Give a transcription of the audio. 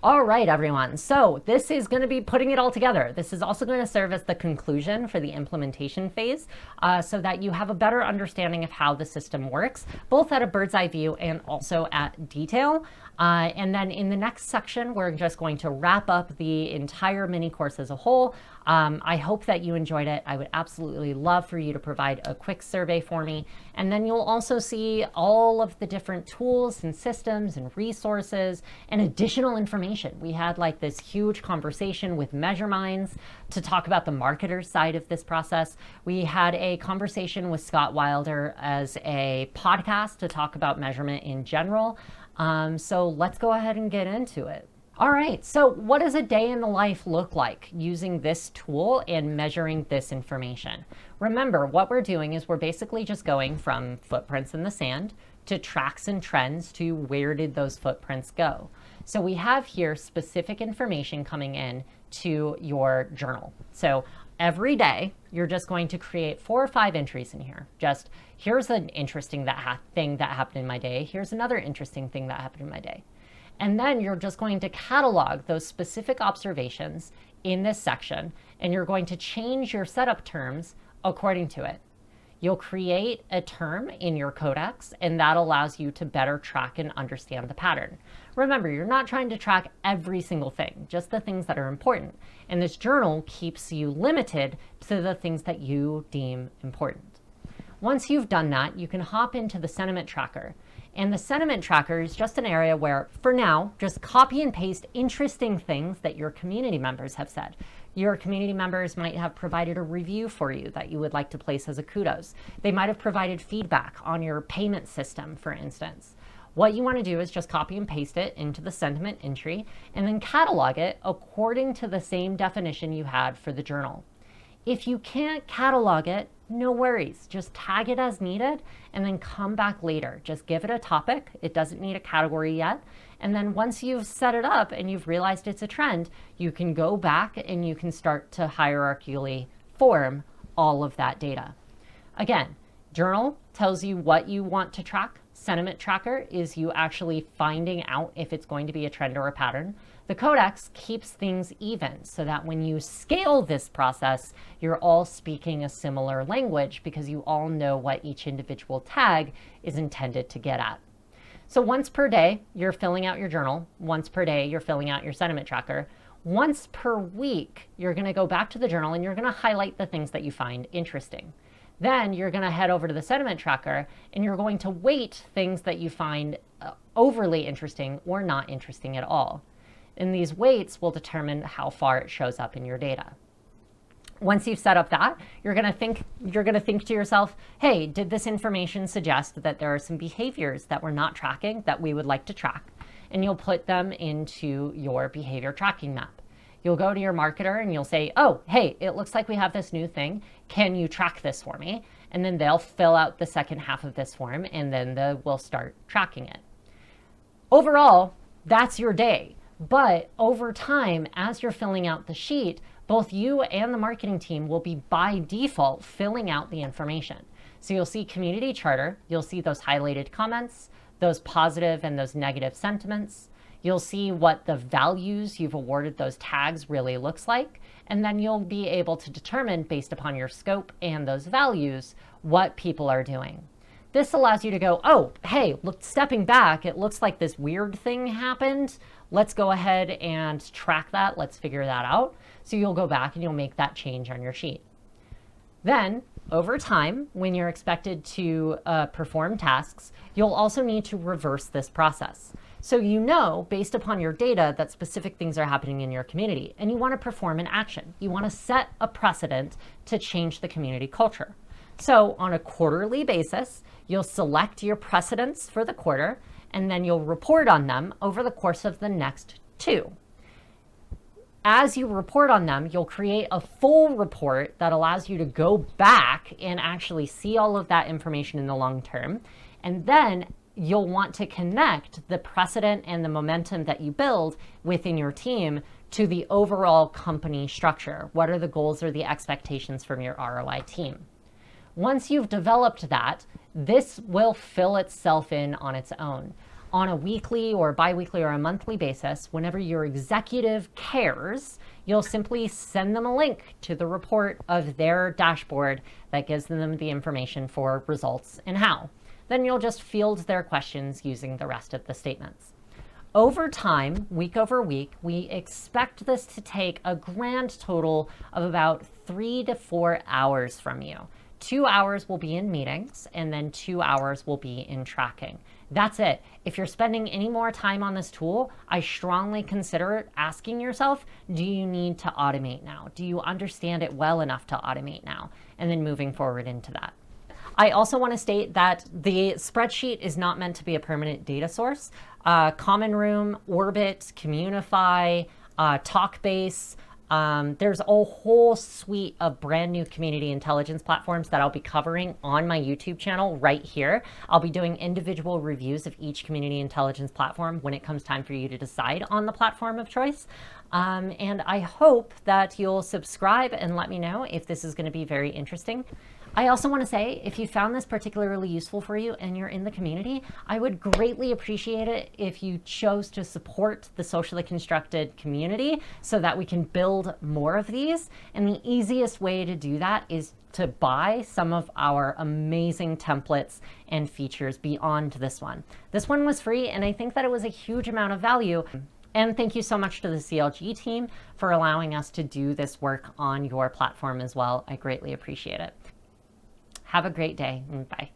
All right, everyone. So this is going to be putting it all together. This is also going to serve as the conclusion for the implementation phase so that you have a better understanding of how the system works, both at a bird's eye view and also at detail. And then in the next section, we're just going to wrap up the entire mini course as a whole. I hope that you enjoyed it. I would absolutely love for you to provide a quick survey for me. And then you'll also see all of the different tools and systems and resources and additional information. We had like this huge conversation with MeasureMinds to talk about the marketer side of this process. We had a conversation with Scott Wilder as a podcast to talk about measurement in general. So let's go ahead and get into it. All right, so what does a day in the life look like using this tool and measuring this information? Remember, what we're doing is we're basically just going from footprints in the sand to tracks and trends to where did those footprints go. So we have here specific information coming in to your journal. So every day, you're just going to create 4 or 5 entries in here. Just here's an interesting thing that happened in my day. Here's another interesting thing that happened in my day. And then you're just going to catalog those specific observations in this section, and you're going to change your setup terms according to it. You'll create a term in your codex, and that allows you to better track and understand the pattern. Remember, you're not trying to track every single thing, just the things that are important. And this journal keeps you limited to the things that you deem important. Once you've done that, you can hop into the sentiment tracker. And the sentiment tracker is just an area where, for now, just copy and paste interesting things that your community members have said. Your community members might have provided a review for you that you would like to place as a kudos. They might have provided feedback on your payment system, for instance. What you want to do is just copy and paste it into the sentiment entry and then catalog it according to the same definition you had for the journal. If you can't catalog it, no worries. Just tag it as needed and then come back later. Just give it a topic. It doesn't need a category yet. And then once you've set it up and you've realized it's a trend, you can go back and you can start to hierarchically form all of that data. Again, journal tells you what you want to track. Sentiment tracker is you actually finding out if it's going to be a trend or a pattern. The codex keeps things even so that when you scale this process, you're all speaking a similar language because you all know what each individual tag is intended to get at. So once per day, you're filling out your journal. Once per day, you're filling out your sentiment tracker. Once per week, you're going to go back to the journal and you're going to highlight the things that you find interesting. Then you're going to head over to the sentiment tracker and you're going to weight things that you find overly interesting or not interesting at all. And these weights will determine how far it shows up in your data. Once you've set up that, you're going to think to yourself, hey, did this information suggest that there are some behaviors that we're not tracking that we would like to track? And you'll put them into your behavior tracking map. You'll go to your marketer and you'll say, oh, hey, it looks like we have this new thing. Can you track this for me? And then they'll fill out the second half of this form and then we'll start tracking it. Overall, that's your day. But over time, as you're filling out the sheet, both you and the marketing team will be by default filling out the information. So you'll see community charter, you'll see those highlighted comments, those positive and those negative sentiments. You'll see what the values you've awarded those tags really looks like. And then you'll be able to determine based upon your scope and those values, what people are doing. This allows you to go, oh, hey, look, stepping back, it looks like this weird thing happened. Let's go ahead and track that. Let's figure that out. So you'll go back and you'll make that change on your sheet. Then, over time, when you're expected to perform tasks, you'll also need to reverse this process. So you know, based upon your data, that specific things are happening in your community, and you want to perform an action. You want to set a precedent to change the community culture. So on a quarterly basis, you'll select your precedents for the quarter, and then you'll report on them over the course of the next 2. As you report on them, you'll create a full report that allows you to go back and actually see all of that information in the long term. And then you'll want to connect the precedent and the momentum that you build within your team to the overall company structure. What are the goals or the expectations from your ROI team? Once you've developed that, this will fill itself in on its own. on a weekly or bi-weekly or a monthly basis, whenever your executive cares, you'll simply send them a link to the report of their dashboard that gives them the information for results and how. Then you'll just field their questions using the rest of the statements. Over time, week over week, we expect this to take a grand total of about 3 to 4 hours from you. 2 hours will be in meetings, and then 2 hours will be in tracking. That's it. If you're spending any more time on this tool, I strongly consider asking yourself, do you need to automate now? Do you understand it well enough to automate now? And then moving forward into that. I also want to state that the spreadsheet is not meant to be a permanent data source. Common Room, Orbit, Communify, TalkBase, there's a whole suite of brand new community intelligence platforms that I'll be covering on my YouTube channel right here. I'll be doing individual reviews of each community intelligence platform when it comes time for you to decide on the platform of choice. And I hope that you'll subscribe and let me know if this is going to be very interesting. I also want to say, if you found this particularly useful for you and you're in the community, I would greatly appreciate it if you chose to support the socially constructed community so that we can build more of these. And the easiest way to do that is to buy some of our amazing templates and features beyond this one. This one was free, and I think that it was a huge amount of value. And thank you so much to the CLG team for allowing us to do this work on your platform as well. I greatly appreciate it. Have a great day, and bye.